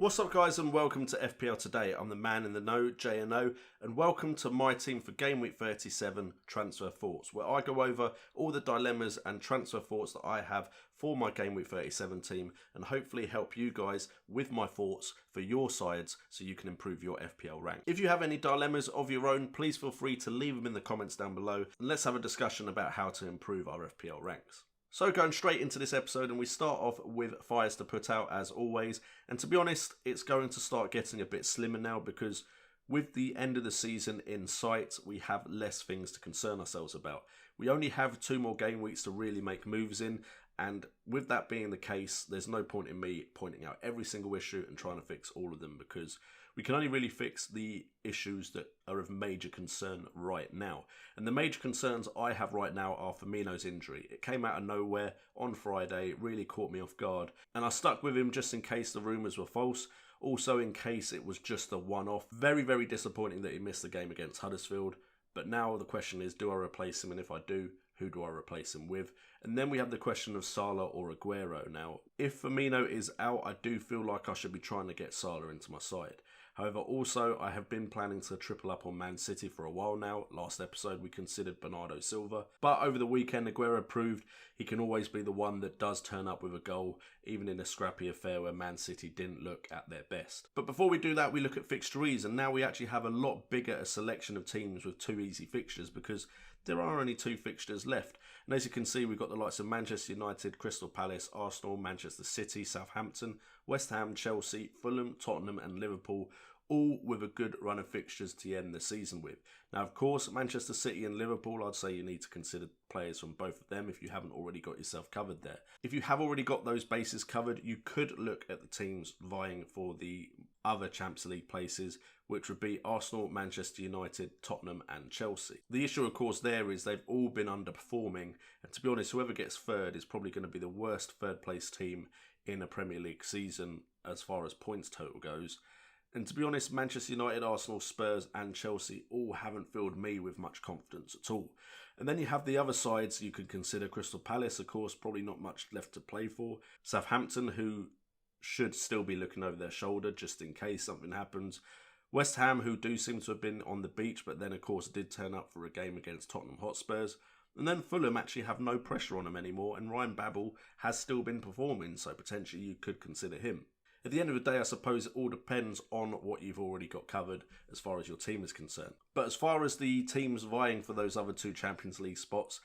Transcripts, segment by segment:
What's up guys and welcome to FPL Today. I'm the man in the know, JNO, and welcome to my team for Game Week 37 Transfer Thoughts, where I go over all the dilemmas and transfer thoughts that I have for my Game Week 37 team and hopefully help you guys with my thoughts for your sides so you can improve your FPL rank. If you have any dilemmas of your own, please feel free to leave them in the comments down below and let's have a discussion about how to improve our FPL ranks. So going straight into this episode, and we start off with fires to put out as always, and to be honest it's going to start getting a bit slimmer now because with the end of the season in sight we have less things to concern ourselves about. We only have 2 more game weeks to really make moves in, and with that being the case there's no point in me pointing out every single issue and trying to fix all of them because we can only really fix the issues that are of major concern right now. And the major concerns I have right now are Firmino's injury. It came out of nowhere on Friday, it really caught me off guard. And I stuck with him just in case the rumours were false. Also in case it was just a one-off. Very, very disappointing that he missed the game against Huddersfield. But now the question is, do I replace him? And if I do, who do I replace him with? And then we have the question of Salah or Aguero. Now, if Firmino is out, I do feel like I should be trying to get Salah into my side. However, also, I have been planning to triple up on Man City for a while now. Last episode, we considered Bernardo Silva. But over the weekend, Aguero proved he can always be the one that does turn up with a goal, even in a scrappy affair where Man City didn't look at their best. But before we do that, we look at fixtures, and now we actually have a lot bigger a selection of teams with 2 easy fixtures because there are only 2 fixtures left. And as you can see, we've got the likes of Manchester United, Crystal Palace, Arsenal, Manchester City, Southampton, West Ham, Chelsea, Fulham, Tottenham and Liverpool, all with a good run of fixtures to end the season with. Now, of course, Manchester City and Liverpool, I'd say you need to consider players from both of them if you haven't already got yourself covered there. If you have already got those bases covered, you could look at the teams vying for the other Champions League places, which would be Arsenal, Manchester United, Tottenham and Chelsea. The issue, of course, there is they've all been underperforming, and to be honest, whoever gets third is probably going to be the worst third place team in a Premier League season as far as points total goes. And to be honest, Manchester United, Arsenal, Spurs and Chelsea all haven't filled me with much confidence at all. And then you have the other sides you could consider. Crystal Palace, of course, probably not much left to play for. Southampton, who should still be looking over their shoulder just in case something happens. West Ham, who do seem to have been on the beach, but then of course did turn up for a game against Tottenham Hotspurs. And then Fulham actually have no pressure on them anymore, and Ryan Babel has still been performing, so potentially you could consider him. At the end of the day, I suppose it all depends on what you've already got covered as far as your team is concerned. But as far as the teams vying for those other 2 Champions League spots,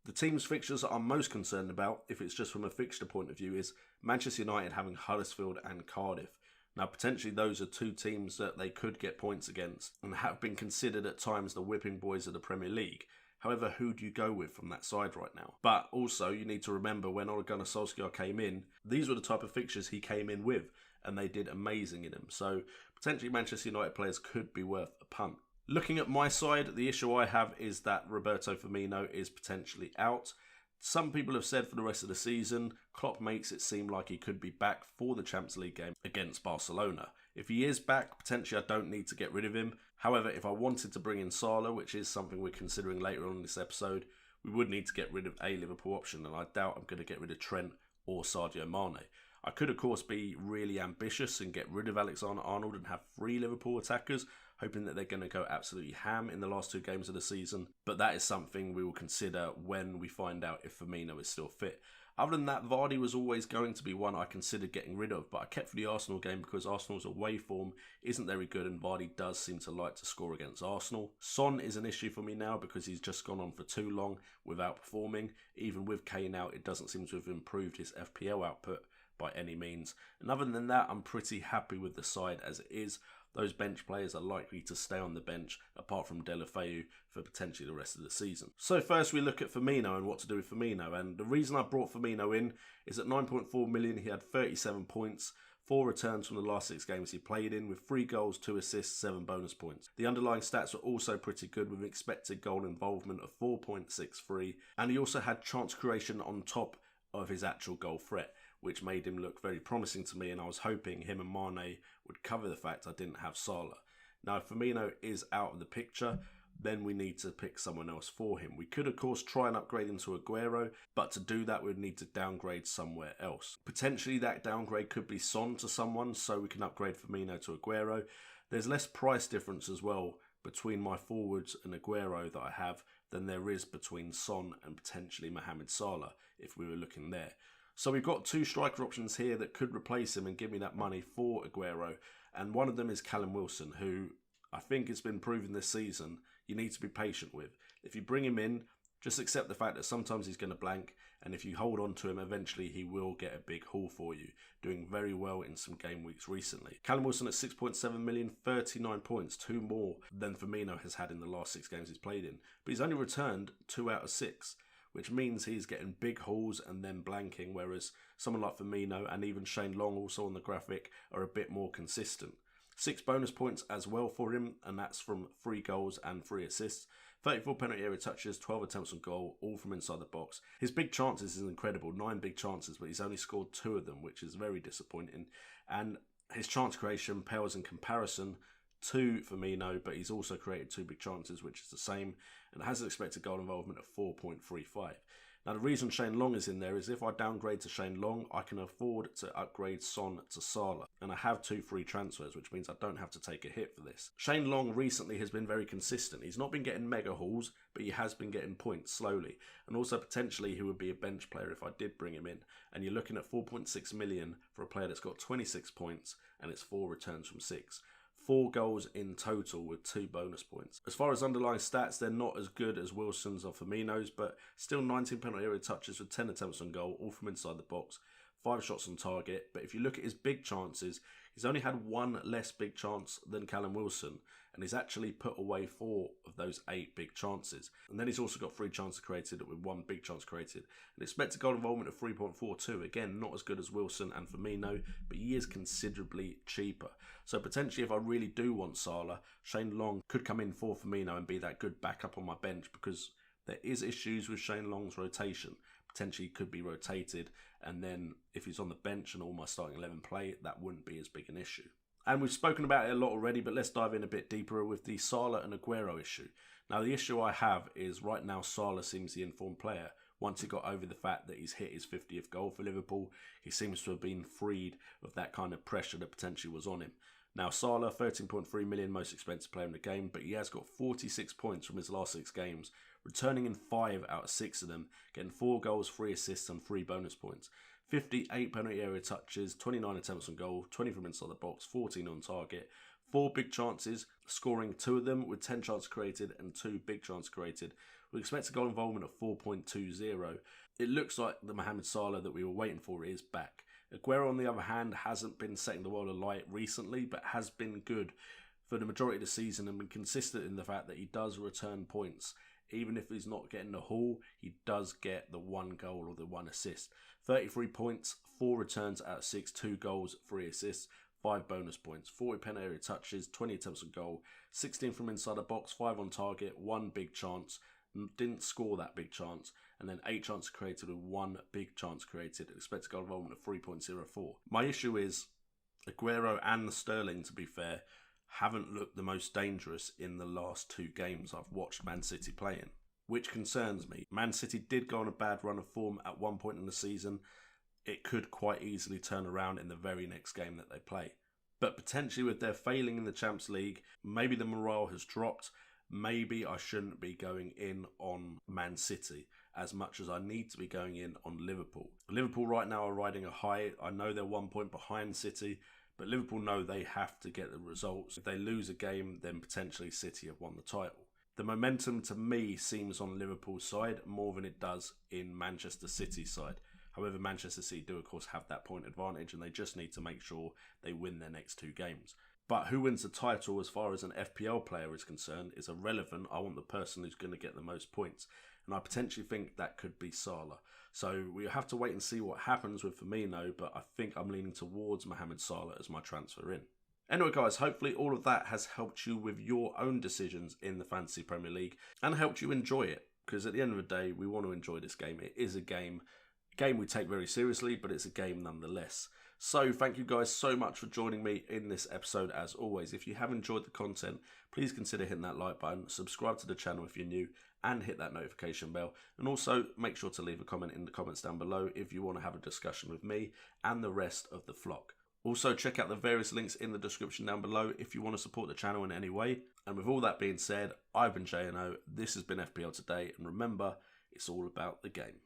the team's fixtures that I'm most concerned about, if it's just from a fixture point of view, is Manchester United having Huddersfield and Cardiff. Now, potentially those are 2 teams that they could get points against and have been considered at times the whipping boys of the Premier League. However, who do you go with from that side right now? But also, you need to remember when Ole Gunnar Solskjaer came in, these were the type of fixtures he came in with, and they did amazing in them. So, potentially Manchester United players could be worth a punt. Looking at my side, the issue I have is that Roberto Firmino is potentially out. Some people have said for the rest of the season, Klopp makes it seem like he could be back for the Champions League game against Barcelona. If he is back, potentially I don't need to get rid of him. However, if I wanted to bring in Salah, which is something we're considering later on in this episode, we would need to get rid of a Liverpool option, and I doubt I'm going to get rid of Trent or Sergio Mane. I could, of course, be really ambitious and get rid of Alexander-Arnold and have 3 Liverpool attackers, hoping that they're going to go absolutely ham in the last 2 games of the season. But that is something we will consider when we find out if Firmino is still fit. Other than that, Vardy was always going to be one I considered getting rid of, but I kept for the Arsenal game because Arsenal's away form isn't very good and Vardy does seem to like to score against Arsenal. Son is an issue for me now because he's just gone on for too long without performing. Even with Kane out, it doesn't seem to have improved his FPL output by any means. And other than that, I'm pretty happy with the side as it is. Those bench players are likely to stay on the bench, apart from Deulofeu, for potentially the rest of the season. So first we look at Firmino and what to do with Firmino. And the reason I brought Firmino in is at 9.4 million, he had 37 points, 4 returns from the last 6 games he played in, with 3 goals, 2 assists, 7 bonus points. The underlying stats were also pretty good, with an expected goal involvement of 4.63, and he also had chance creation on top of his actual goal threat, which made him look very promising to me, and I was hoping him and Mane would cover the fact I didn't have Salah. Now, if Firmino is out of the picture, then we need to pick someone else for him. We could, of course, try and upgrade him to Aguero, but to do that, we'd need to downgrade somewhere else. Potentially, that downgrade could be Son to someone, so we can upgrade Firmino to Aguero. There's less price difference as well between my forwards and Aguero that I have than there is between Son and potentially Mohamed Salah, if we were looking there. So we've got two striker options here that could replace him and give me that money for Aguero, and one of them is Callum Wilson, who I think it's been proven this season you need to be patient with. If you bring him in, just accept the fact that sometimes he's going to blank, and if you hold on to him, eventually he will get a big haul for you, doing very well in some game weeks recently. Callum Wilson at 6.7 million, 39 points, 2 more than Firmino has had in the last 6 games he's played in. But he's only returned 2 out of 6, which means he's getting big hauls and then blanking, whereas someone like Firmino and even Shane Long, also on the graphic, are a bit more consistent. 6 bonus points as well for him, and that's from 3 goals and 3 assists. 34 penalty area touches, 12 attempts on goal, all from inside the box. His big chances is incredible, 9 big chances, but he's only scored 2 of them, which is very disappointing. And his chance creation pales in comparison to Firmino, but he's also created 2 big chances, which is the same, and has an expected goal involvement of 4.35. Now, the reason Shane Long is in there is if I downgrade to Shane Long, I can afford to upgrade Son to Salah. And I have 2 free transfers, which means I don't have to take a hit for this. Shane Long recently has been very consistent. He's not been getting mega hauls, but he has been getting points slowly. And also potentially he would be a bench player if I did bring him in. And you're looking at 4.6 million for a player that's got 26 points and it's 4 returns from 6. 4 goals in total with 2 bonus points. As far as underlying stats, they're not as good as Wilson's or Firmino's, but still 19 penalty area touches with 10 attempts on goal, all from inside the box, 5 shots on target. But if you look at his big chances, he's only had 1 less big chance than Callum Wilson, and he's actually put away 4 of those 8 big chances. And then he's also got 3 chances created with 1 big chance created. An expected goal involvement of 3.42. Again, not as good as Wilson and Firmino, but he is considerably cheaper. So potentially if I really do want Salah, Shane Long could come in for Firmino and be that good backup on my bench, because there is issues with Shane Long's rotation. Potentially could be rotated, and then if he's on the bench and all my starting 11 play, that wouldn't be as big an issue. And we've spoken about it a lot already, but let's dive in a bit deeper with the Salah and Aguero issue. Now, the issue I have is right now Salah seems the informed player. Once he got over the fact that he's hit his 50th goal for Liverpool, he seems to have been freed of that kind of pressure that potentially was on him. Now, Salah, 13.3 million, most expensive player in the game, but he has got 46 points from his last 6 games, returning in 5 out of 6 of them, getting 4 goals, 3 assists and 3 bonus points. 58 penalty area touches, 29 attempts on goal, 20 from inside the box, 14 on target, 4 big chances, scoring 2 of them with 10 chances created and 2 big chances created. We expect a goal involvement of 4.20. It looks like the Mohamed Salah that we were waiting for is back. Aguero, on the other hand, hasn't been setting the world alight recently, but has been good for the majority of the season and been consistent in the fact that he does return points. Even if he's not getting the haul, he does get the 1 goal or the 1 assist. 33 points, 4 returns out of 6, 2 goals, 3 assists, 5 bonus points, 40 penalty area touches, 20 attempts on goal, 16 from inside the box, 5 on target, 1 big chance, didn't score that big chance, and then 8 chances created with 1 big chance created, expected goal involvement of 3.04. My issue is Aguero and Sterling, to be fair, haven't looked the most dangerous in the last 2 games I've watched Man City playing, which concerns me. Man City did go on a bad run of form at one point in the season. It could quite easily turn around in the very next game that they play. But potentially with their failing in the Champions League, maybe the morale has dropped. Maybe I shouldn't be going in on Man City as much as I need to be going in on Liverpool. Liverpool right now are riding a high. I know they're 1 point behind City, but Liverpool know they have to get the results. If they lose a game, then potentially City have won the title. The momentum to me seems on Liverpool's side more than it does in Manchester City's side. However, Manchester City do of course have that point advantage and they just need to make sure they win their next 2 games. But who wins the title as far as an FPL player is concerned is irrelevant. I want the person who's going to get the most points. And I potentially think that could be Salah. So we'll have to wait and see what happens with Firmino, but I think I'm leaning towards Mohamed Salah as my transfer in. Anyway guys, hopefully all of that has helped you with your own decisions in the Fantasy Premier League and helped you enjoy it. Because at the end of the day, we want to enjoy this game. It is a game we take very seriously, but it's a game nonetheless. So thank you guys so much for joining me in this episode. As always, if you have enjoyed the content, please consider hitting that like button, subscribe to the channel if you're new, and hit that notification bell. And also make sure to leave a comment in the comments down below if you want to have a discussion with me and the rest of the flock. Also, check out the various links in the description down below if you want to support the channel in any way. And with all that being said, I've been JNO, this has been FPL Today, and remember, it's all about the game.